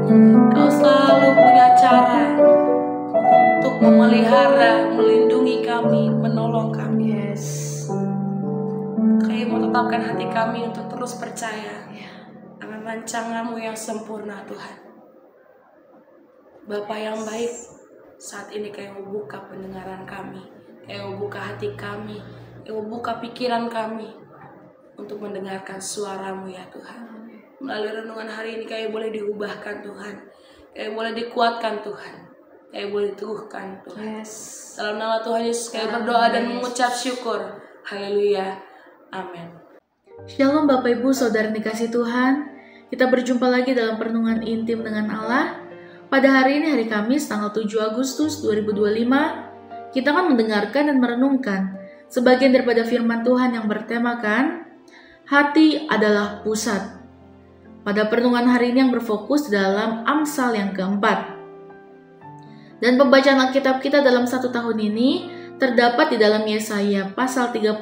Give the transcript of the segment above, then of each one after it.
Kau selalu punya cara untuk memelihara, melindungi kami, menolong kami. Kami mau tetapkan hati kami untuk terus percaya akan rancangan-Mu yang sempurna, Tuhan. Bapa yang baik, saat ini Kami mau buka pendengaran kami, Kami mau buka hati kami, Kami mau buka pikiran kami untuk mendengarkan suara-Mu ya Tuhan. Melalui renungan hari ini Kami boleh diubahkan Tuhan, Kami boleh dikuatkan Tuhan, Kami boleh diteguhkan Tuhan. Dalam nama Tuhan Yesus Kami berdoa dan mengucap syukur. Haleluya. Amin. Shalom Bapak Ibu Saudara dikasih Tuhan. Kita berjumpa lagi dalam Perenungan Intim dengan Allah. Pada hari ini, hari Kamis tanggal 7 Agustus 2025, kita akan mendengarkan dan merenungkan sebagian daripada firman Tuhan yang bertemakan hati adalah pusat. Pada perenungan hari ini yang berfokus dalam Amsal yang keempat. Dan pembacaan Alkitab kita dalam 1 tahun ini terdapat di dalam Yesaya pasal 32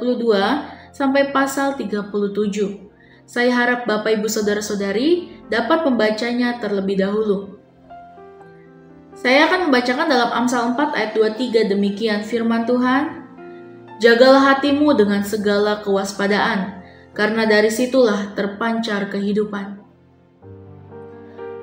sampai pasal 37. Saya harap Bapak Ibu Saudara-saudari dapat membacanya terlebih dahulu. Saya akan membacakan dalam Amsal 4 ayat 23 demikian firman Tuhan. Jagalah hatimu dengan segala kewaspadaan, karena dari situlah terpancar kehidupan.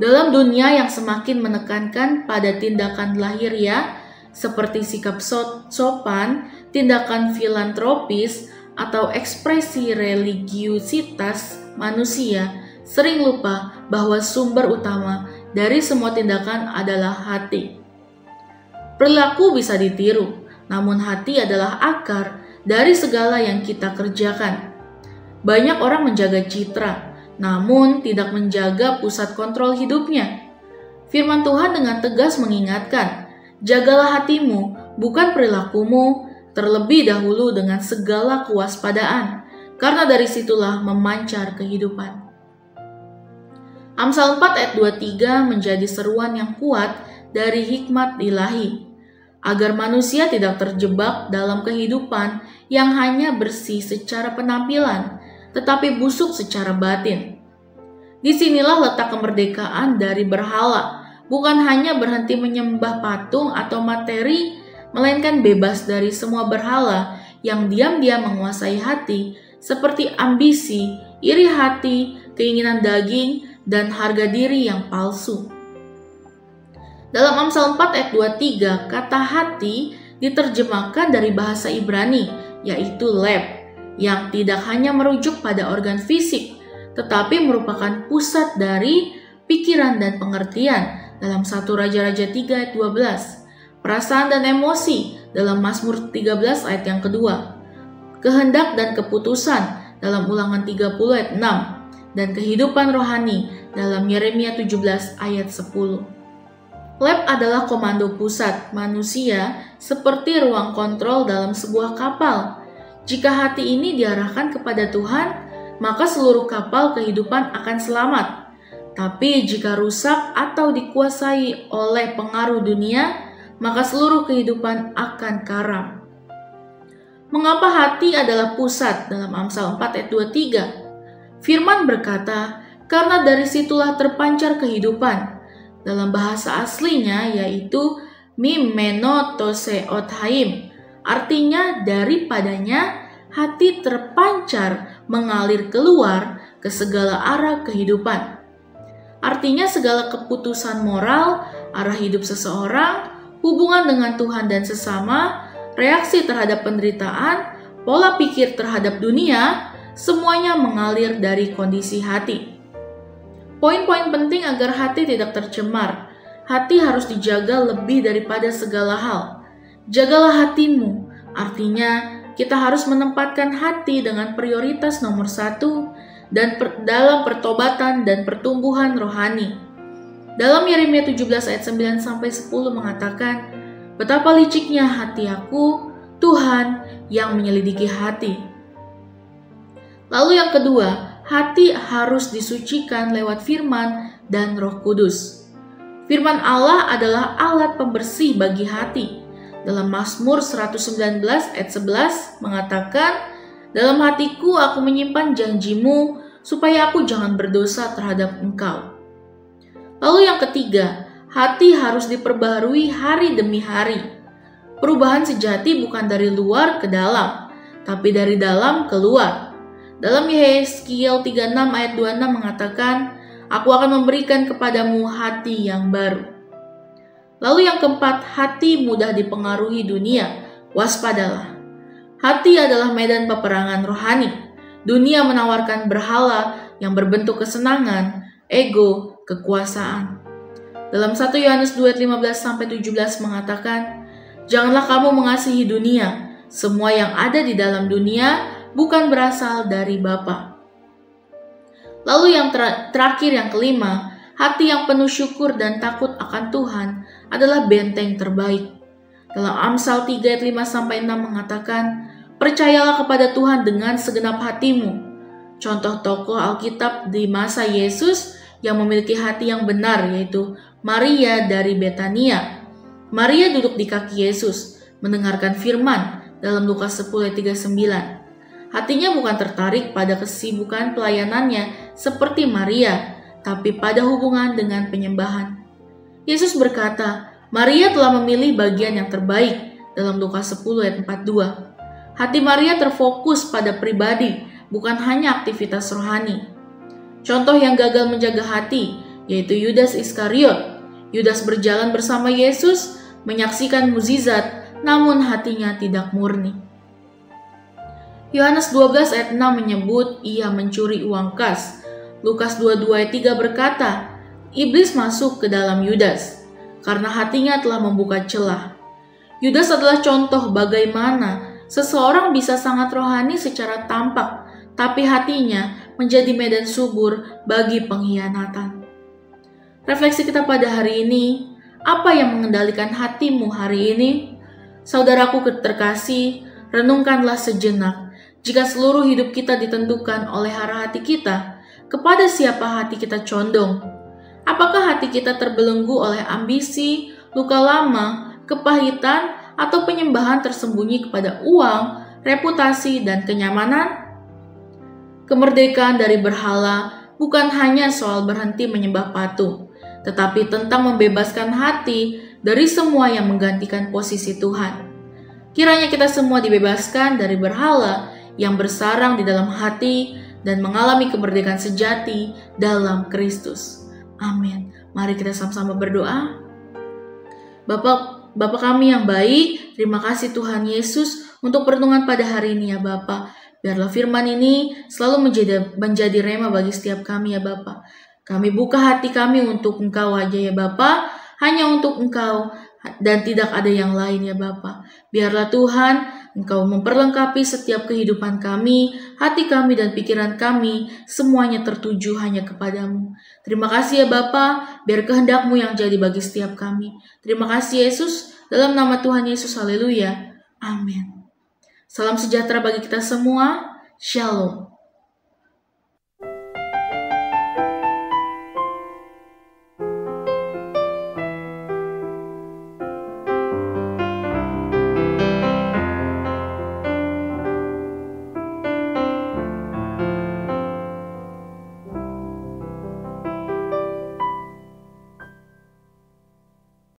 Dalam dunia yang semakin menekankan pada tindakan lahiriah, seperti sikap sopan, tindakan filantropis, atau ekspresi religiusitas, manusia sering lupa bahwa sumber utama dari semua tindakan adalah hati. Perilaku bisa ditiru, namun hati adalah akar dari segala yang kita kerjakan. Banyak orang menjaga citra, namun tidak menjaga pusat kontrol hidupnya. Firman Tuhan dengan tegas mengingatkan, jagalah hatimu, bukan perilakumu, terlebih dahulu dengan segala kewaspadaan, karena dari situlah memancar kehidupan. Amsal 4 ayat 23 menjadi seruan yang kuat dari hikmat ilahi, agar manusia tidak terjebak dalam kehidupan yang hanya bersih secara penampilan, tetapi busuk secara batin. Disinilah letak kemerdekaan dari berhala, bukan hanya berhenti menyembah patung atau materi, melainkan bebas dari semua berhala yang diam-diam menguasai hati, seperti ambisi, iri hati, keinginan daging, dan harga diri yang palsu. Dalam Amsal 4 ayat 23, kata hati diterjemahkan dari bahasa Ibrani, yaitu leb, yang tidak hanya merujuk pada organ fisik, tetapi merupakan pusat dari pikiran dan pengertian dalam 1 Raja-Raja 3 ayat 12. Perasaan dan emosi dalam Mazmur 13 ayat yang kedua, kehendak dan keputusan dalam Ulangan 30 ayat 6, dan kehidupan rohani dalam Yeremia 17 ayat 10. Lab adalah komando pusat manusia seperti ruang kontrol dalam sebuah kapal. Jika hati ini diarahkan kepada Tuhan, maka seluruh kapal kehidupan akan selamat. Tapi jika rusak atau dikuasai oleh pengaruh dunia, maka seluruh kehidupan akan karam. Mengapa hati adalah pusat dalam Amsal 4 ayat 23? Firman berkata, karena dari situlah terpancar kehidupan. Dalam bahasa aslinya yaitu mimenotoseothaim. Artinya daripadanya hati terpancar mengalir keluar ke segala arah kehidupan. Artinya segala keputusan moral, arah hidup seseorang, hubungan dengan Tuhan dan sesama, reaksi terhadap penderitaan, pola pikir terhadap dunia, semuanya mengalir dari kondisi hati. Poin-poin penting agar hati tidak tercemar. Hati harus dijaga lebih daripada segala hal. Jagalah hatimu, artinya kita harus menempatkan hati dengan prioritas nomor 1 dan dalam pertobatan dan pertumbuhan rohani. Dalam Yeremia 17 ayat 9-10 mengatakan, betapa liciknya hati aku, Tuhan yang menyelidiki hati. Lalu yang kedua, hati harus disucikan lewat firman dan Roh Kudus. Firman Allah adalah alat pembersih bagi hati. Dalam Mazmur 119 ayat 11 mengatakan, dalam hatiku aku menyimpan janjimu supaya aku jangan berdosa terhadap engkau. Lalu yang ketiga, hati harus diperbaharui hari demi hari. Perubahan sejati bukan dari luar ke dalam, tapi dari dalam ke luar. Dalam Yeskiel 36 ayat 26 mengatakan, "Aku akan memberikan kepadamu hati yang baru." Lalu yang keempat, hati mudah dipengaruhi dunia. Waspadalah. Hati adalah medan peperangan rohani. Dunia menawarkan berhala yang berbentuk kesenangan, ego, kekuasaan. Dalam 1 Yohanes 2 ayat 15-17 mengatakan, "Janganlah kamu mengasihi dunia. Semua yang ada di dalam dunia bukan berasal dari Bapa." Lalu yang terakhir, yang kelima, hati yang penuh syukur dan takut akan Tuhan adalah benteng terbaik. Dalam Amsal 3 ayat 5-6 mengatakan, "Percayalah kepada Tuhan dengan segenap hatimu." Contoh tokoh Alkitab di masa Yesus yang memiliki hati yang benar yaitu Maria dari Betania. Maria duduk di kaki Yesus, mendengarkan firman dalam Lukas 10 ayat 39. Hatinya bukan tertarik pada kesibukan pelayanannya seperti Maria, tapi pada hubungan dengan penyembahan. Yesus berkata, Maria telah memilih bagian yang terbaik dalam Lukas 10 ayat 42. Hati Maria terfokus pada pribadi, bukan hanya aktivitas rohani. Contoh yang gagal menjaga hati, yaitu Yudas Iskariot. Yudas berjalan bersama Yesus, menyaksikan mukjizat, namun hatinya tidak murni. Yohanes 12 ayat 6 menyebut ia mencuri uang kas. Lukas 22 ayat 3 berkata, iblis masuk ke dalam Yudas, karena hatinya telah membuka celah. Yudas adalah contoh bagaimana seseorang bisa sangat rohani secara tampak, tapi hatinya menjadi medan subur bagi pengkhianatan. Refleksi kita pada hari ini, apa yang mengendalikan hatimu hari ini? Saudaraku terkasih, renungkanlah sejenak. Jika seluruh hidup kita ditentukan oleh arah hati kita, kepada siapa hati kita condong? Apakah hati kita terbelenggu oleh ambisi, luka lama, kepahitan, atau penyembahan tersembunyi kepada uang, reputasi, dan kenyamanan? Kemerdekaan dari berhala bukan hanya soal berhenti menyembah patung, tetapi tentang membebaskan hati dari semua yang menggantikan posisi Tuhan. Kiranya kita semua dibebaskan dari berhala yang bersarang di dalam hati dan mengalami kemerdekaan sejati dalam Kristus. Amin. Mari kita sama-sama berdoa. Bapa kami yang baik, terima kasih Tuhan Yesus untuk pertemuan pada hari ini ya Bapa. Biarlah firman ini selalu menjadi rema bagi setiap kami ya Bapa. Kami buka hati kami untuk Engkau aja ya Bapa, hanya untuk Engkau dan tidak ada yang lain ya Bapa. Biarlah Tuhan Engkau memperlengkapi setiap kehidupan kami, hati kami dan pikiran kami, semuanya tertuju hanya kepadamu. Terima kasih ya Bapa, biar kehendak-Mu yang jadi bagi setiap kami. Terima kasih Yesus, dalam nama Tuhan Yesus, haleluya. Amin. Salam sejahtera bagi kita semua. Shalom.